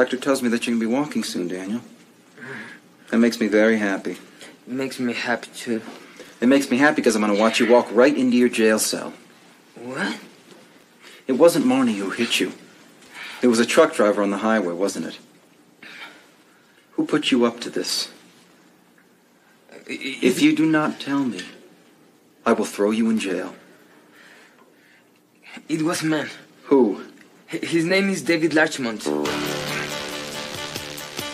Doctor tells me that you can be walking soon, Daniel. That makes me very happy. It makes me happy, too. It makes me happy because I'm going to watch you walk right into your jail cell. What? It wasn't Marnie who hit you. It was a truck driver on the highway, wasn't it? Who put you up to this? If you do not tell me, I will throw you in jail. It was a man. Who? His name is David Larchmont.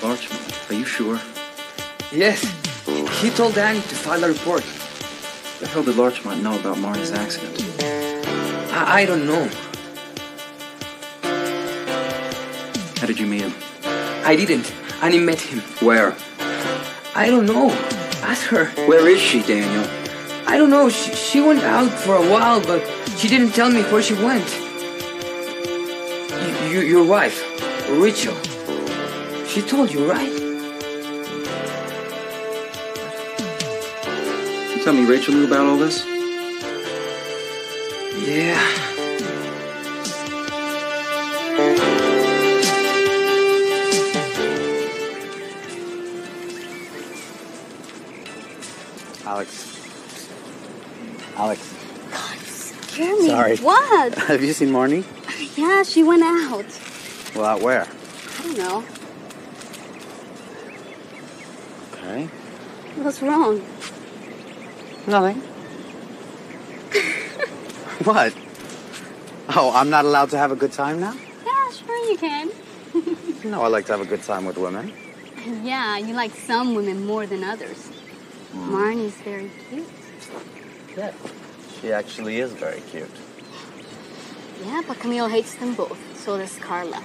Larchmont? Are you sure? Yes. He told Annie to file a report. What the hell did Larchmont know about Marnie's accident? I don't know. How did you meet him? I didn't. Annie met him. Where? I don't know. Ask her. Where is she, Daniel? I don't know. She went out for a while, but she didn't tell me where she went. Your wife, Rachel. She told you, right? You tell me Rachel knew about all this? Yeah. Alex. God, you scare me. Sorry. What? Have you seen Marnie? Yeah, she went out. Well, out where? I don't know. Okay. What's wrong? Nothing. What? Oh, I'm not allowed to have a good time now? Yeah, sure you can. No, I like to have a good time with women. Yeah, you like some women more than others. Marnie's very cute. Yeah. She actually is very cute. Yeah, but Camille hates them both. So does Carla.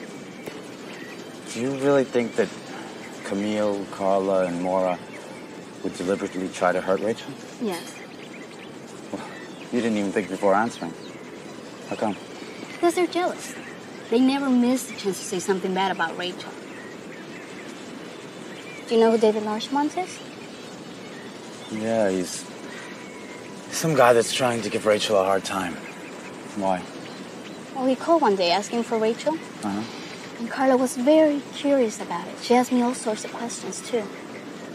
Do you really think that Camille, Carla, and Maura would deliberately try to hurt Rachel? Yes. Well, you didn't even think before answering. How come? Because they're jealous. They never miss the chance to say something bad about Rachel. Do you know who David Larchmont is? Yeah, he's some guy that's trying to give Rachel a hard time. Why? Well, he called one day asking for Rachel. Uh-huh. And Carla was very curious about it. She asked me all sorts of questions, too.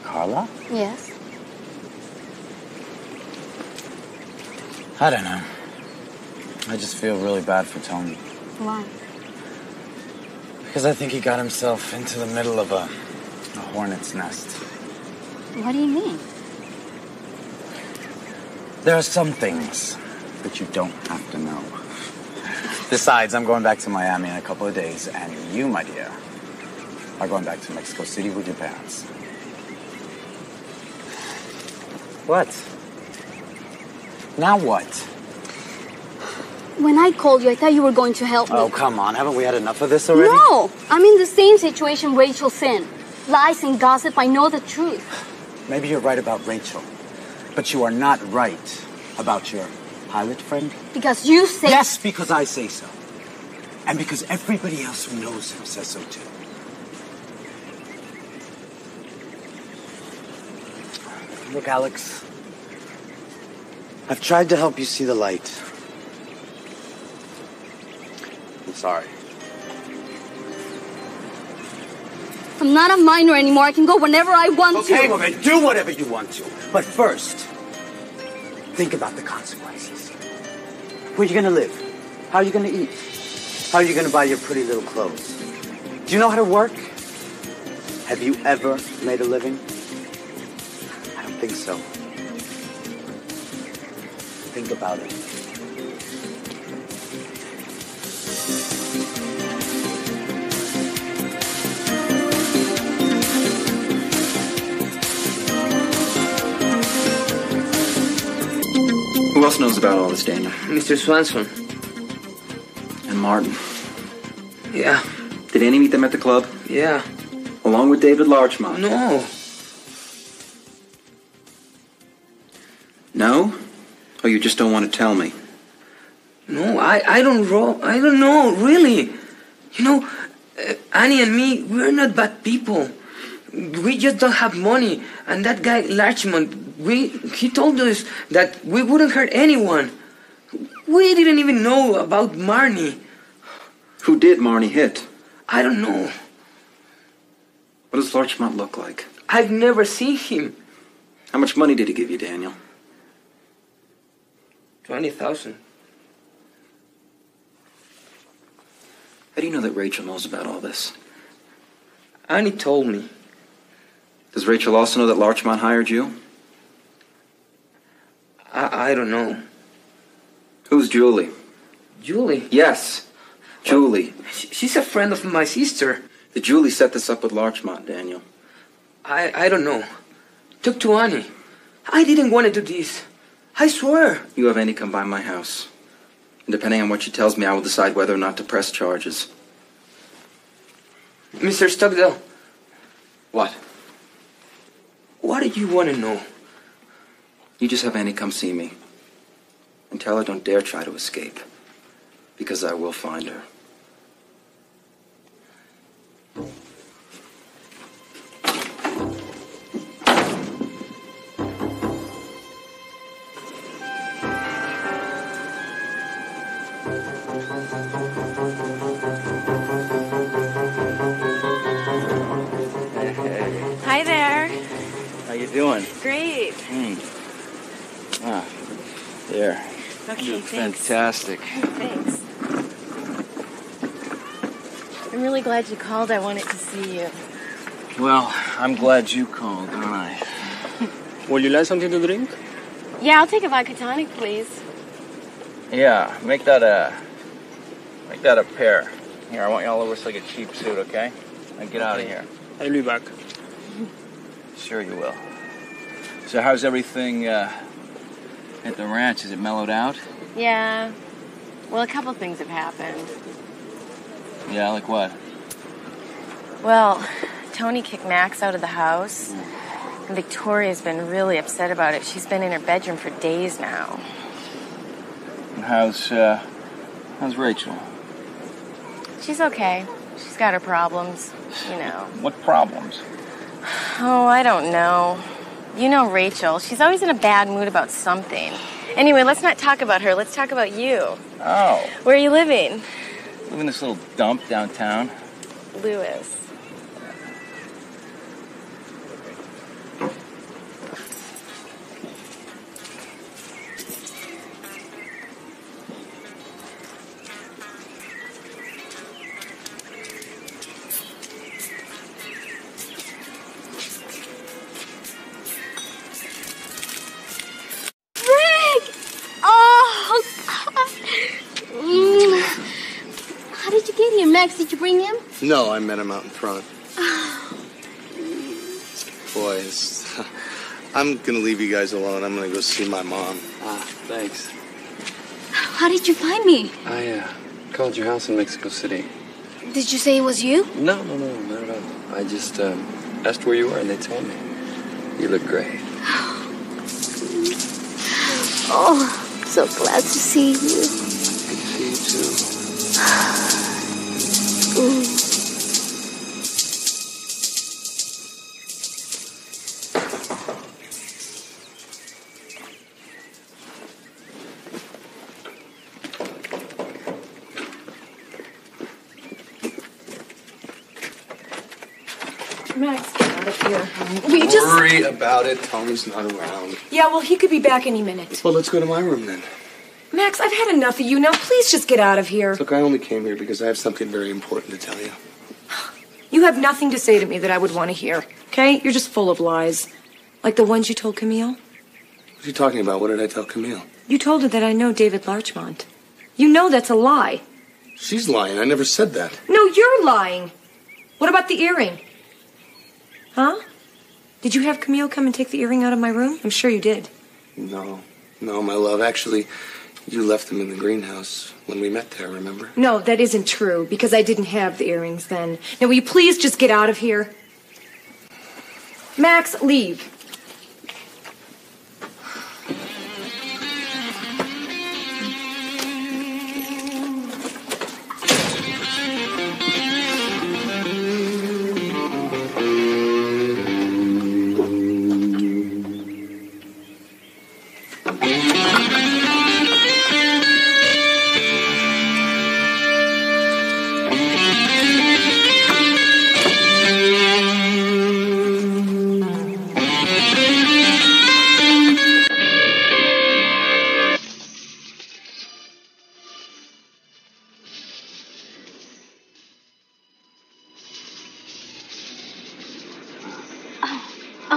Carla? Yes. I don't know. I just feel really bad for Tony. Why? Because I think he got himself into the middle of a hornet's nest. What do you mean? There are some things that you don't have to know. Besides, I'm going back to Miami in a couple of days, and you, my dear, are going back to Mexico City with your parents. What? Now what? When I called you, I thought you were going to help me. Oh, come on. Haven't we had enough of this already? No! I'm in the same situation Rachel's in. Lies and gossip, I know the truth. Maybe you're right about Rachel, but you are not right about your pilot friend. Because you say... Yes, because I say so. And because everybody else who knows him says so too. Look, Alex, I've tried to help you see the light. I'm sorry. I'm not a minor anymore. I can go whenever I want to. Okay, well then do whatever you want to. But first, think about the consequences. Where are you going to live? How are you going to eat? How are you going to buy your pretty little clothes? Do you know how to work? Have you ever made a living? I don't think so. Think about it. Who else knows about all this, Daniel? Mr. Swanson. And Martin. Yeah. Did Annie meet them at the club? Yeah. Along with David Larchmont? No. No? Or you just don't want to tell me? No, I don't know, really. You know, Annie and me, we're not bad people. We just don't have money. And that guy, Larchmont, he told us that we wouldn't hurt anyone. We didn't even know about Marnie. Who did Marnie hit? I don't know. What does Larchmont look like? I've never seen him. How much money did he give you, Daniel? 20,000. How do you know that Rachel knows about all this? Annie told me. Does Rachel also know that Larchmont hired you? I don't know. Who's Julie? Julie? Yes, Julie. She's a friend of my sister. Did Julie set this up with Larchmont, Daniel? I don't know. Talk to Annie. I didn't want to do this. I swear. You have Annie come by my house. And depending on what she tells me, I will decide whether or not to press charges. Mr. Stockdail. What? What do you want to know? You just have Annie come see me. And tell her don't dare try to escape. Because I will find her. Hi there. How you doing? Great. There. Okay, thanks. Fantastic. Thanks. I'm really glad you called. I wanted to see you. Well, I'm glad you called, aren't I? Would you like something to drink? Yeah, I'll take a vodka tonic, please. Yeah, make that a pair. Here, I want you all over like a cheap suit, okay? Now get out of here. I'll be back. Sure you will. So how's everything at the ranch? Is it mellowed out? Yeah. Well, a couple things have happened. Yeah, like what? Well, Tony kicked Max out of the house. And Victoria's been really upset about it. She's been in her bedroom for days now. And how's Rachel? She's okay. She's got her problems, you know. What problems? Oh, I don't know. You know Rachel. She's always in a bad mood about something. Anyway, let's not talk about her. Let's talk about you. Oh. Where are you living? Live in this little dump downtown. Lewis. Max, did you bring him? No, I met him out in front. Boy, I'm gonna leave you guys alone. I'm gonna go see my mom. Thanks. How did you find me? I called your house in Mexico City. Did you say it was you? No, not at all. I just asked where you were, and they told me. You look great. Oh, so glad to see you. Good to see you, too. Max, get out of here. Don't worry about it. Tony's not around. Yeah, well, he could be back any minute. Well, let's go to my room then. Max, I've had enough of you. Now, please just get out of here. Look, I only came here because I have something very important to tell you. You have nothing to say to me that I would want to hear, okay? You're just full of lies. Like the ones you told Camille. What are you talking about? What did I tell Camille? You told her that I know David Larchmont. You know that's a lie. She's lying. I never said that. No, you're lying. What about the earring? Huh? Did you have Camille come and take the earring out of my room? I'm sure you did. No, my love. Actually, you left them in the greenhouse when we met there, remember? No, that isn't true, because I didn't have the earrings then. Now, will you please just get out of here? Max, leave.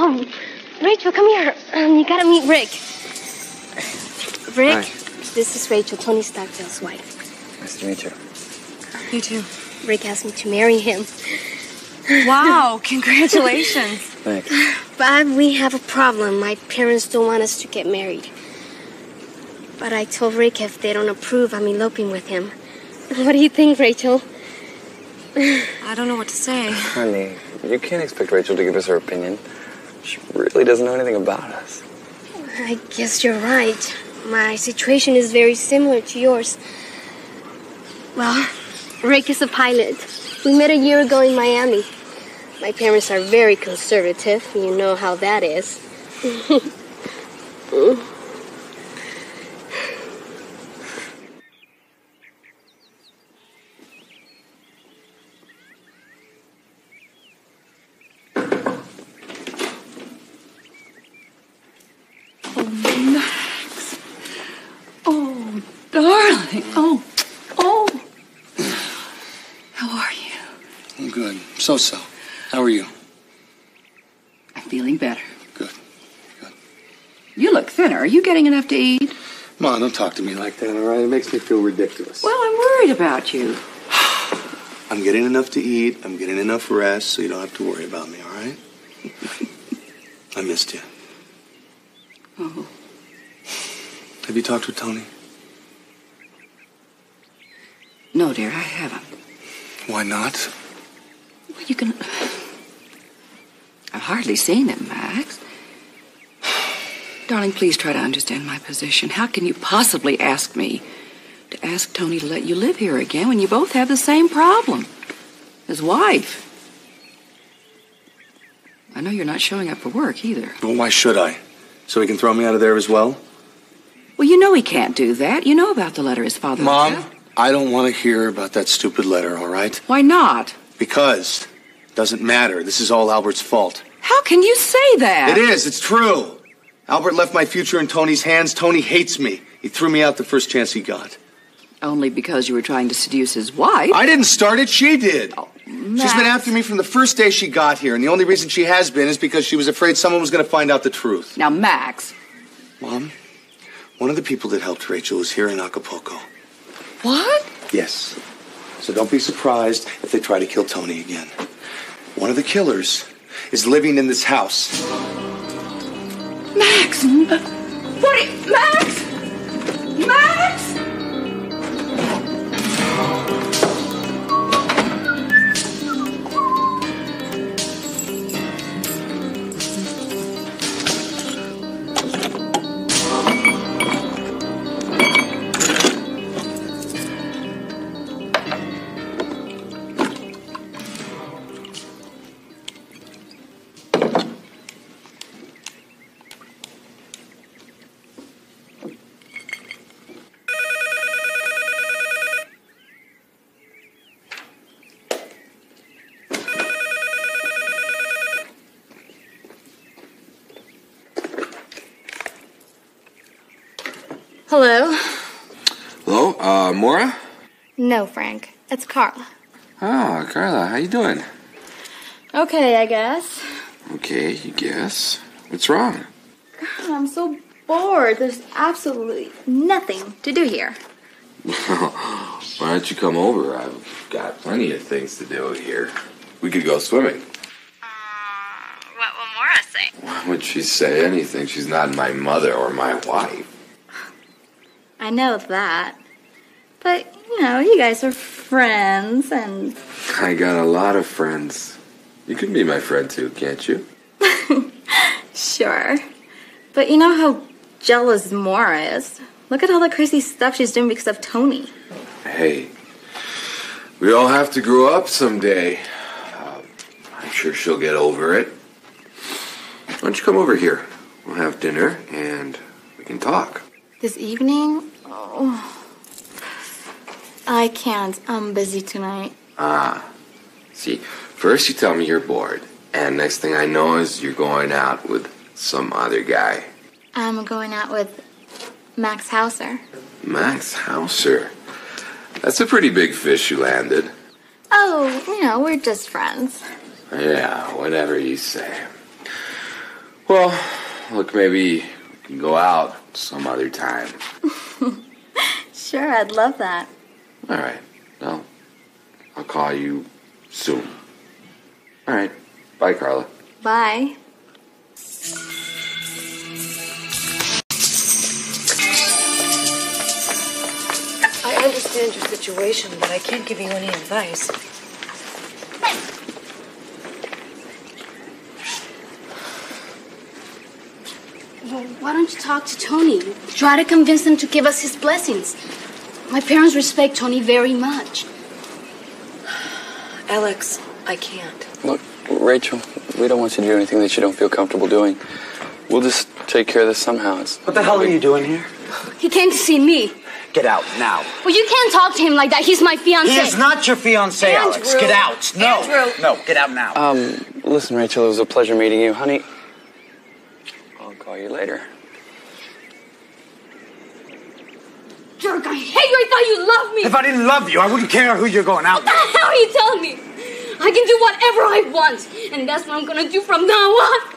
Oh, Rachel, come here. You gotta meet Rick. Rick, Hi. this is Rachel, Tony Stockdail's wife. Nice to meet you. You too. Rick asked me to marry him. Wow, congratulations. Thanks. But we have a problem. My parents don't want us to get married. But I told Rick if they don't approve, I'm eloping with him. What do you think, Rachel? I don't know what to say. Honey, you can't expect Rachel to give us her opinion. She really doesn't know anything about us. I guess you're right. My situation is very similar to yours. Well, Rick is a pilot. We met a year ago in Miami. My parents are very conservative. You know how that is. Max. Oh, darling. Oh. How are you? I'm good. So. How are you? I'm feeling better. Good. You look thinner. Are you getting enough to eat? Mom, don't talk to me like that, all right? It makes me feel ridiculous. Well, I'm worried about you. I'm getting enough to eat. I'm getting enough rest, so you don't have to worry about me, all right? I missed you. Oh. Have you talked with Tony? No, dear, I haven't. Why not? Well, you can... I've hardly seen him, Max. Darling, please try to understand my position. How can you possibly ask me to ask Tony to let you live here again when you both have the same problem? His wife. I know you're not showing up for work either. Well, why should I? So he can throw me out of there as well? Well, you know he can't do that. You know about the letter his father Mom, left. I don't want to hear about that stupid letter, all right? Why not? Because it doesn't matter. This is all Albert's fault. How can you say that? It is. It's true. Albert left my future in Tony's hands. Tony hates me. He threw me out the first chance he got. Only because you were trying to seduce his wife. I didn't start it. She did. Oh, She's been after me from the first day she got here, and the only reason she has been is because she was afraid someone was going to find out the truth. Now, Max. Mom, one of the people that helped Rachel is here in Acapulco. What? Yes. So don't be surprised if they try to kill Tony again. One of the killers is living in this house. Max! Max! Max! Hello? Hello, Maura? No, Frank. It's Carla. Oh, Carla, how you doing? Okay, I guess. Okay, you guess. What's wrong? God, I'm so bored. There's absolutely nothing to do here. Why don't you come over? I've got plenty of things to do here. We could go swimming. What will Maura say? Why would she say anything? She's not my mother or my wife. I know that. But, you guys are friends, and... I got a lot of friends. You can be my friend too, can't you? Sure. But you know how jealous Maura is. Look at all the crazy stuff she's doing because of Tony. Hey, we all have to grow up someday. I'm sure she'll get over it. Why don't you come over here? We'll have dinner and we can talk. This evening? Oh, I can't. I'm busy tonight. See, first you tell me you're bored, and next thing I know is you're going out with some other guy. I'm going out with Max Hauser. Max Hauser? That's a pretty big fish you landed. Oh, we're just friends. Yeah, whatever you say. Well, look, maybe we can go out some other time. Sure, I'd love that. All right. Well, I'll call you soon. All right. Bye, Carla. Bye. I understand your situation, but I can't give you any advice. Well, why don't you talk to Tony? Try to convince him to give us his blessings. My parents respect Tony very much. Alex, I can't. Look, Rachel, we don't want you to do anything that you don't feel comfortable doing. We'll just take care of this somehow. What the hell are you doing here? He came to see me. Get out, now. Well, you can't talk to him like that. He's my fiancé. He is not your fiancé, Alex. Get out. No. Andrew. No, get out now. Listen, Rachel, it was a pleasure meeting you. Honey, I'll call you later. Jerk, I hate you. I thought you loved me. If I didn't love you, I wouldn't care who you're going out with. What the hell are you telling me? I can do whatever I want, and that's what I'm going to do from now on.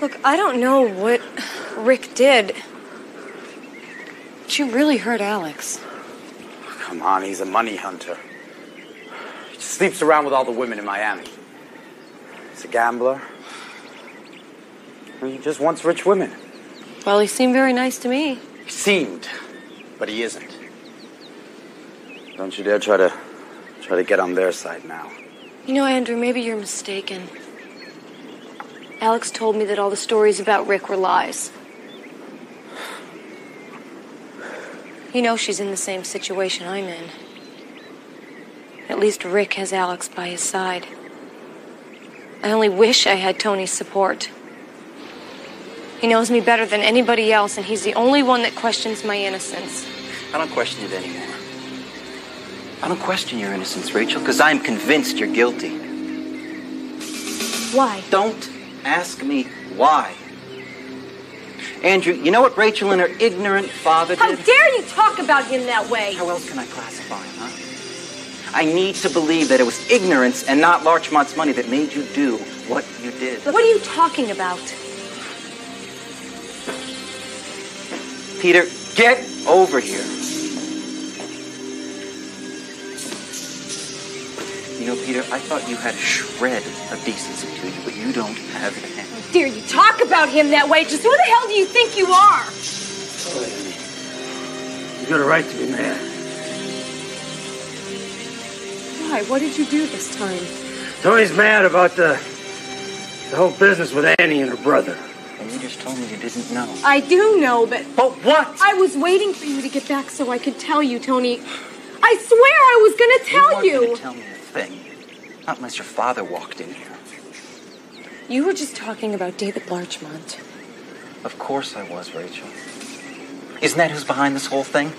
Look, I don't know what Rick did, but you really hurt Alex. Come on, he's a money hunter. He just sleeps around with all the women in Miami. He's a gambler. He just wants rich women. Well, he seemed very nice to me. He seemed, but he isn't. Don't you dare try to get on their side now. You know, Andrew, maybe you're mistaken. Alex told me that all the stories about Rick were lies. You know she's in the same situation I'm in. At least Rick has Alex by his side. I only wish I had Tony's support. He knows me better than anybody else, and he's the only one that questions my innocence. I don't question it anymore. I don't question your innocence, Rachel, because I'm convinced you're guilty. Why? Don't ask me why. Andrew, you know what Rachel and her ignorant father did? How dare you talk about him that way? How else can I classify him, huh? I need to believe that it was ignorance and not Larchmont's money that made you do what you did. What are you talking about? Peter, get over here. You know, Peter, I thought you had a shred of decency to you, but you don't have it. How dare you talk about him that way? Just who the hell do you think you are? You got a right to be mad. Why? What did you do this time? Tony's mad about the whole business with Annie and her brother. And you just told me you didn't know. I do know, but... But what? I was waiting for you to get back so I could tell you, Tony. I swear I was going to tell you. You weren't going to tell me a thing. Not unless your father walked in here. You were just talking about David Larchmont. Of course I was, Rachel. Isn't that who's behind this whole thing?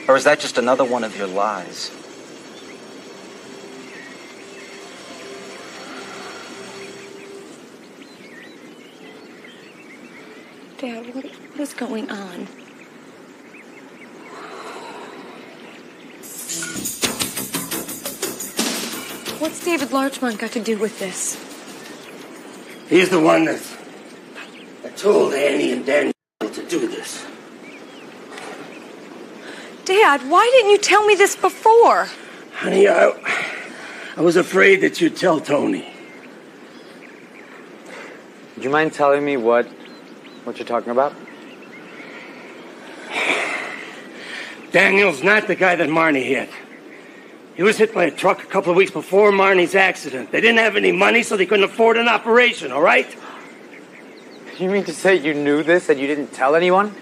Or is that just another one of your lies? Dad, what is going on? What's David Larchmont got to do with this? He's the one that told Annie and Daniel to do this. Dad, why didn't you tell me this before? Honey, I was afraid that you'd tell Tony. Would you mind telling me what you're talking about? Daniel's not the guy that Marnie hit. He was hit by a truck a couple of weeks before Marnie's accident. They didn't have any money, so they couldn't afford an operation, all right? You mean to say you knew this and you didn't tell anyone?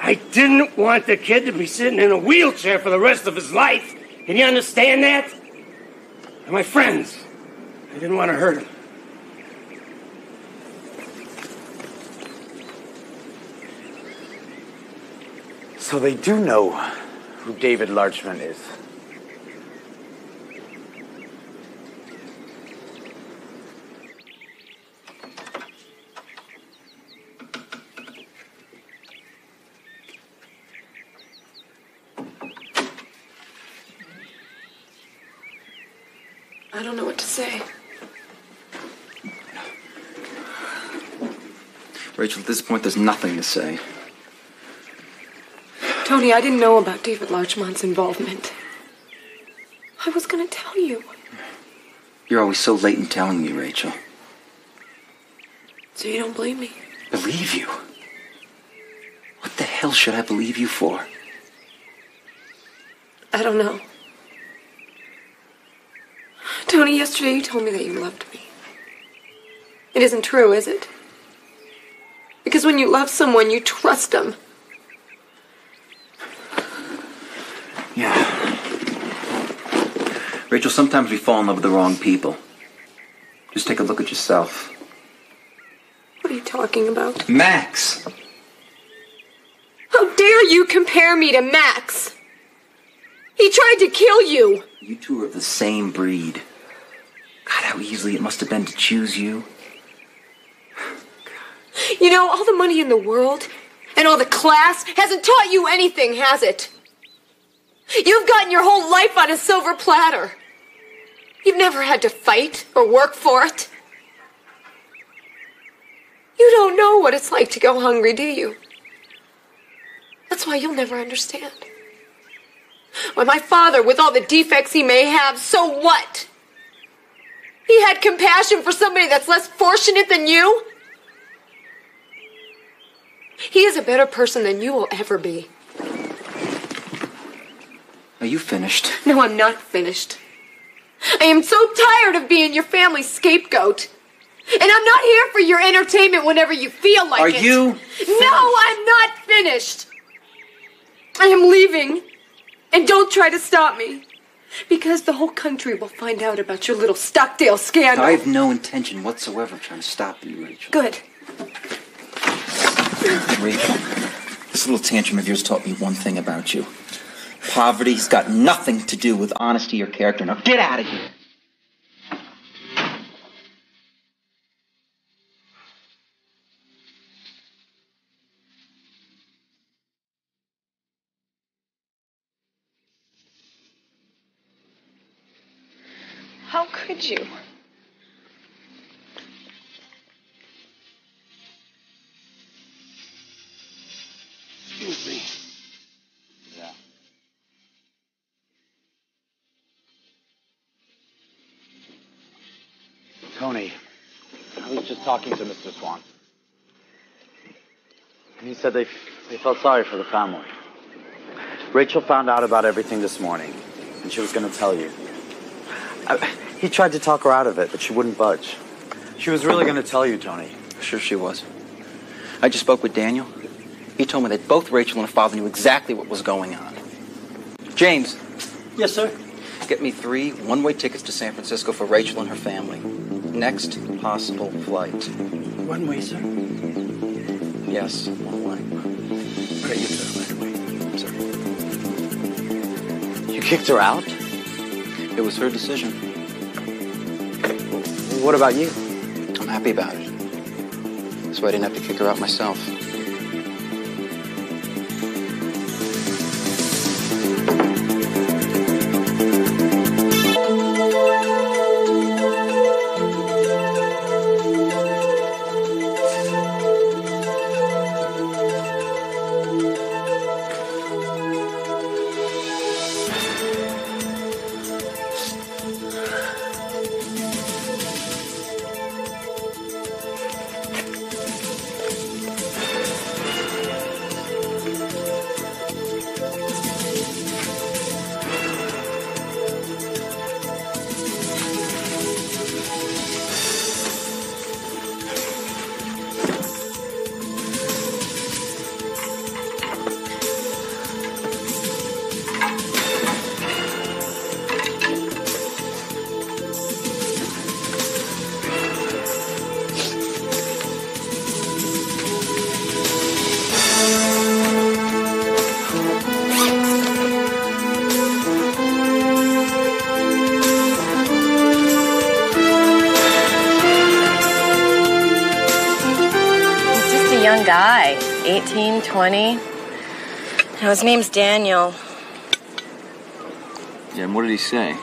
I didn't want the kid to be sitting in a wheelchair for the rest of his life. Can you understand that? And my friends, I didn't want to hurt him. So they do know who David Larchmont is. I don't know what to say. Rachel, at this point, there's nothing to say. Tony, I didn't know about David Larchmont's involvement. I was going to tell you. You're always so late in telling me, Rachel. So you don't believe me? Believe you? What the hell should I believe you for? I don't know. Tony, yesterday you told me that you loved me. It isn't true, is it? Because when you love someone, you trust them. Yeah. Rachel, sometimes we fall in love with the wrong people. Just take a look at yourself. What are you talking about? Max! How dare you compare me to Max? He tried to kill you! You two are of the same breed. God, how easy it must have been to choose you. You know, all the money in the world and all the class hasn't taught you anything, has it? You've gotten your whole life on a silver platter. You've never had to fight or work for it. You don't know what it's like to go hungry, do you? That's why you'll never understand. Why, my father, with all the defects he may have, so what? He had compassion for somebody that's less fortunate than you. He is a better person than you will ever be. Are you finished? No, I'm not finished. I am so tired of being your family's scapegoat. And I'm not here for your entertainment whenever you feel like it. Are you finished? No, I'm not finished. I am leaving. And don't try to stop me. Because the whole country will find out about your little Stockdail scandal. I have no intention whatsoever of trying to stop you, Rachel. Good. Rachel, this little tantrum of yours taught me one thing about you. Poverty's got nothing to do with honesty or character. Now get out of here. How could you? Excuse me. Yeah. Tony, I was just talking to Mr. Swan. He said they felt sorry for the family. Rachel found out about everything this morning, and she was going to tell you. He tried to talk her out of it, but she wouldn't budge. She was really going to tell you, Tony. Sure she was. I just spoke with Daniel. He told me that both Rachel and her father knew exactly what was going on. James. Yes, sir? Get me 3 one-way tickets to San Francisco for Rachel and her family. Next possible flight. One way, sir? Yes, one way. Okay, you sir, right away. Sir. You kicked her out? It was her decision. What about you? I'm happy about it. So I didn't have to kick her out myself. Guy, 18, 20. Now, his name's Daniel. Yeah, and what did he say?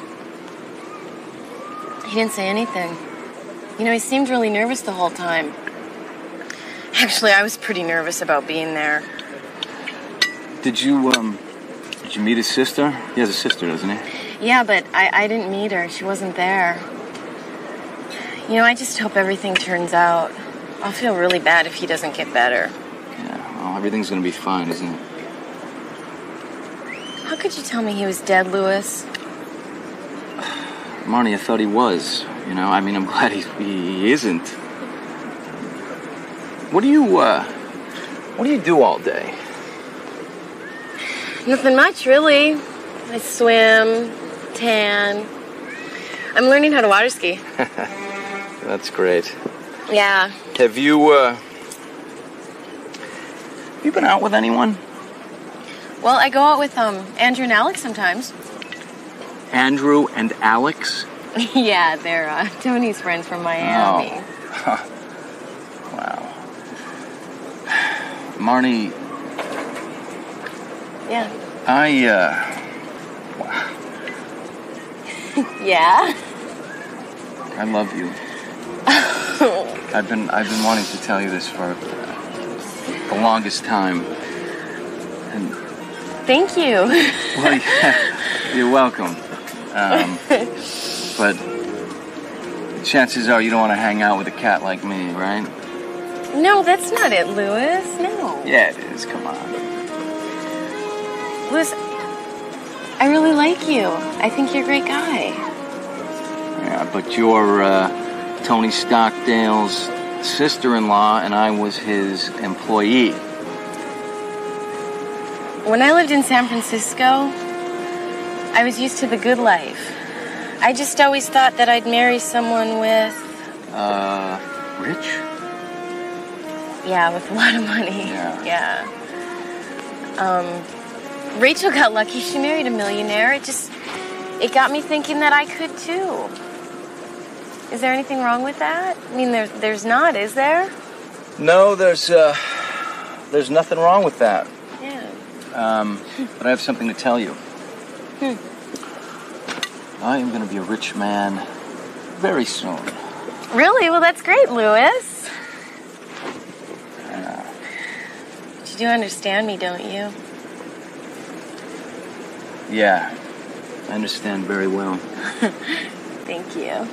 He didn't say anything. You know, he seemed really nervous the whole time. Actually, I was pretty nervous about being there. Did you meet his sister? He has a sister, doesn't he? Yeah, but I didn't meet her. She wasn't there. You know, I just hope everything turns out. I'll feel really bad if he doesn't get better. Yeah, well, everything's gonna be fine, isn't it? How could you tell me he was dead, Louis? Marnie, I thought he was. You know, I mean, I'm glad he isn't. What do you do all day? Nothing much, really. I swim, tan. I'm learning how to water ski. That's great. Yeah. Have you been out with anyone? Well, I go out with Andrew and Alex sometimes. Andrew and Alex? Yeah, they're Tony's friends from Miami. Oh. Wow. Marnie. Yeah. Wow. Yeah? I love you. I've been wanting to tell you this for the longest time. And thank you. well, yeah, you're welcome. But chances are you don't want to hang out with a cat like me, right? No, that's not it, Louis. No. Yeah, it is. Come on. Louis, I really like you. I think you're a great guy. Yeah, but you're Tony Stockdail's sister-in-law, and I was his employee. When I lived in San Francisco, I was used to the good life. I just always thought that I'd marry someone with... Rich? Yeah, with a lot of money. Yeah. Rachel got lucky. She married a millionaire. It got me thinking that I could too. Is there anything wrong with that? I mean, there's not, is there? No, there's nothing wrong with that. Yeah. But I have something to tell you. I am going to be a rich man very soon. Really? Well, that's great, Louis. But you do understand me, don't you? Yeah, I understand very well. Thank you.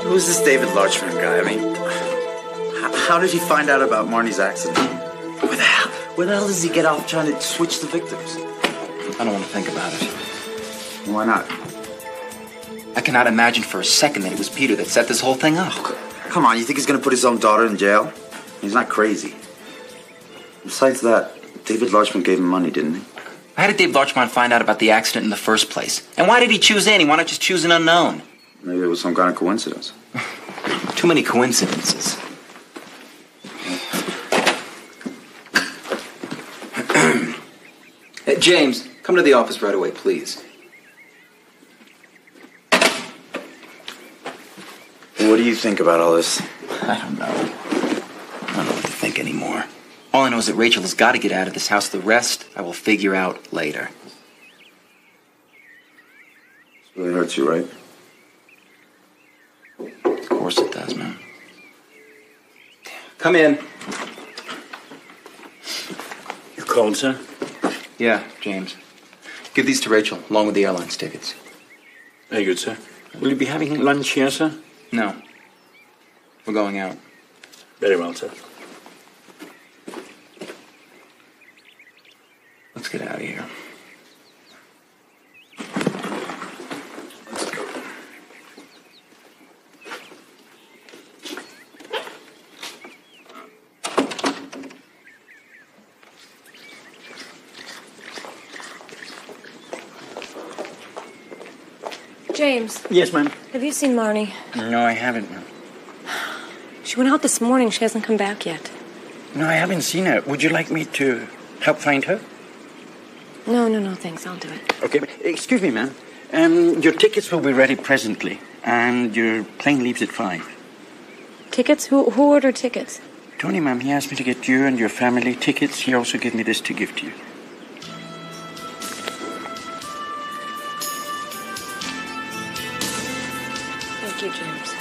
Who's this David Larchman guy? I mean, how did he find out about Marnie's accident? Where the hell does he get off trying to switch the victims? I don't want to think about it. Why not? I cannot imagine for a second that it was Peter that set this whole thing up. Come on, you think he's going to put his own daughter in jail? He's not crazy. Besides that, David Larchman gave him money, didn't he? How did Dave Larchman find out about the accident in the first place? And why did he choose Annie? Why not just choose an unknown? Maybe it was some kind of coincidence. Too many coincidences. James, come to the office right away, please. What do you think about all this? I don't know. I don't know what to think anymore. All I know is that Rachel has got to get out of this house. The rest I will figure out later. This really hurts you, right? Of course it does, man. Come in. You called, sir? Yeah, James. Give these to Rachel, along with the airline's tickets. Very good, sir. Will you be having lunch here, sir? No. We're going out. Very well, sir. Let's get out of here. Let's go. James. Yes, ma'am. Have you seen Marnie? No, I haven't, ma'am. She went out this morning. She hasn't come back yet. No, I haven't seen her. Would you like me to help find her? No, thanks. I'll do it. Okay, but excuse me, ma'am. Your tickets will be ready presently, and your plane leaves at 5. Tickets? Who ordered tickets? Tony, ma'am, he asked me to get you and your family tickets. He also gave me this to give to you. Thank you, James.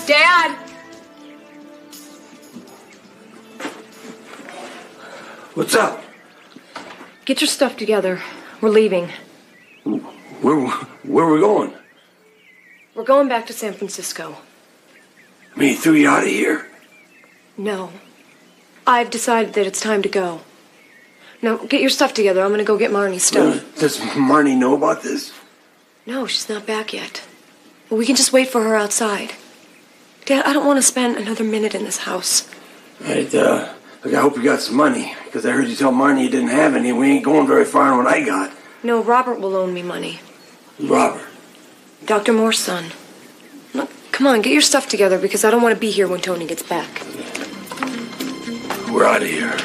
Dad! What's up? Get your stuff together. We're leaving. Where are we going? We're going back to San Francisco. I mean, he threw you out of here? No. I've decided that it's time to go. Now, get your stuff together. I'm going to go get Marnie's stuff. Does Marnie know about this? No, she's not back yet. Well, we can just wait for her outside. Dad, I don't want to spend another minute in this house. Right, look, I hope you got some money, because I heard you tell Marnie you didn't have any, and we ain't going very far on what I got. No, Robert will loan me money. Robert? Dr. Moore's son. Look, come on, get your stuff together, because I don't want to be here when Tony gets back. We're out of here.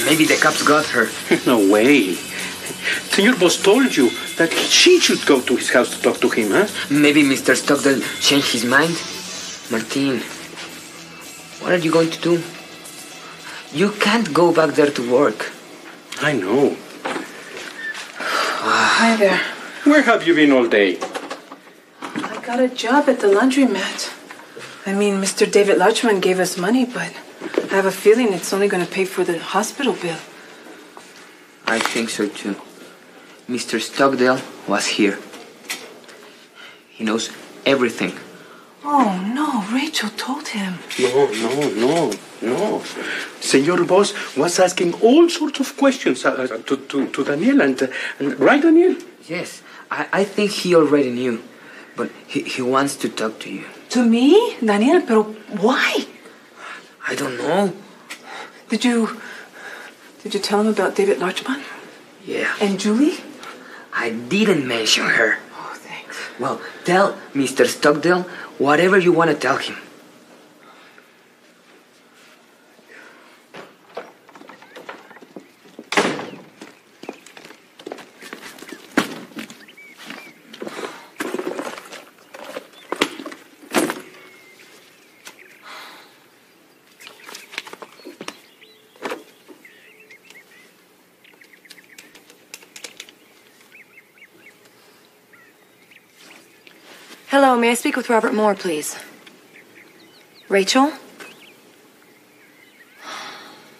Maybe the cops got her. No way. Senor Boss told you that she should go to his house to talk to him, huh? Maybe Mr. Stockdail changed his mind. Martin, what are you going to do? You can't go back there to work. I know. Hi there. Where have you been all day? I got a job at the laundromat. I mean, Mr. David Larchman gave us money, but I have a feeling it's only going to pay for the hospital bill. I think so too. Mr. Stockdail was here. He knows everything. Oh, no, Rachel told him. No. Senor Boss was asking all sorts of questions to Daniel and right, Daniel? Yes, I think he already knew, but he wants to talk to you. To me? Daniel, pero why? I don't know. Did you tell him about David Larchman? Yeah. And Julie? I didn't mention her. Oh, thanks. Well, tell Mr. Stockdail whatever you want to tell him. Hello, may I speak with Robert Moore, please? Rachel?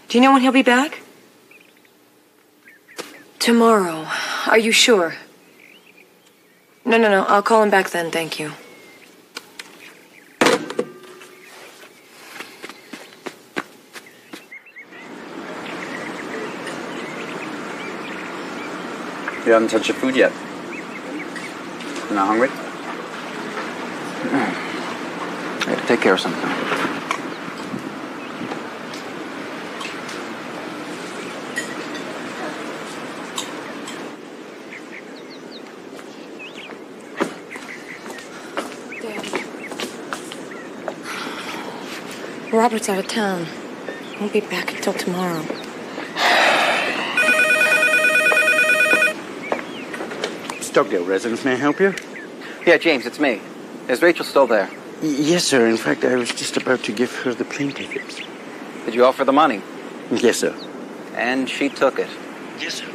Do you know when he'll be back? Tomorrow. Are you sure? No. I'll call him back then, thank you. You haven't touched your food yet. You're not hungry? I had to take care of something. Robert's out of town. Won't be back until tomorrow. Stockdale residence, may I help you? Yeah, James, it's me. Is Rachel still there? Yes, sir. In fact, I was just about to give her the plane tickets. Did you offer the money? Yes, sir. And she took it. Yes, sir.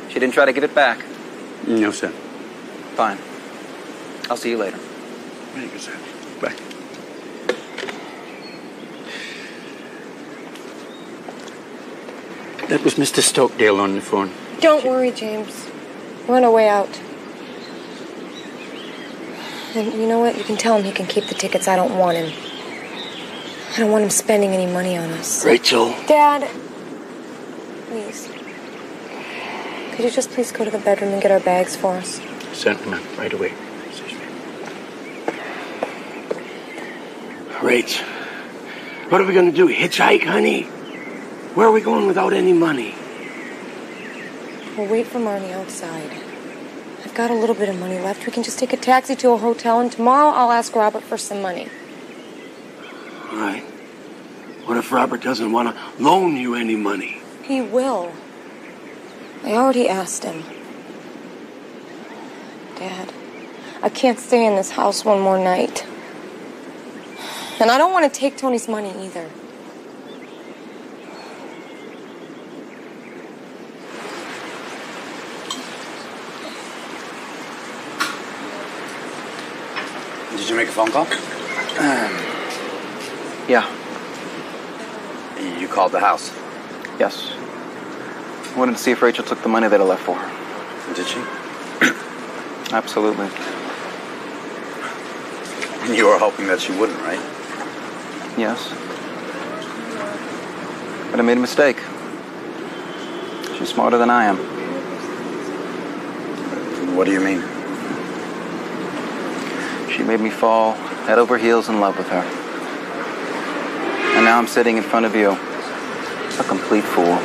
She didn't try to give it back? No, sir. Fine. I'll see you later. Very good, sir. Bye. That was Mr. Stockdail on the phone. Don't worry, James. We're on our way out. And you know what? You can tell him he can keep the tickets. I don't want him. I don't want him spending any money on us. Rachel. Dad, please. Could you just please go to the bedroom and get our bags for us? Certainly, ma'am. Right away. Rach, what are we going to do? Hitchhike, honey? Where are we going without any money? We'll wait for Marnie outside. I've got a little bit of money left. We can just take a taxi to a hotel, and tomorrow I'll ask Robert for some money. All right. What if Robert doesn't want to loan you any money? He will. I already asked him. Dad, I can't stay in this house one more night. And I don't want to take Tony's money either. Did you make a phone call? Yeah. You called the house? Yes. I wanted to see if Rachel took the money that I left for her. Did she? Absolutely. And you were hoping that she wouldn't, right? Yes. But I made a mistake. She's smarter than I am. What do you mean? She made me fall head over heels in love with her. And now I'm sitting in front of you, a complete fool.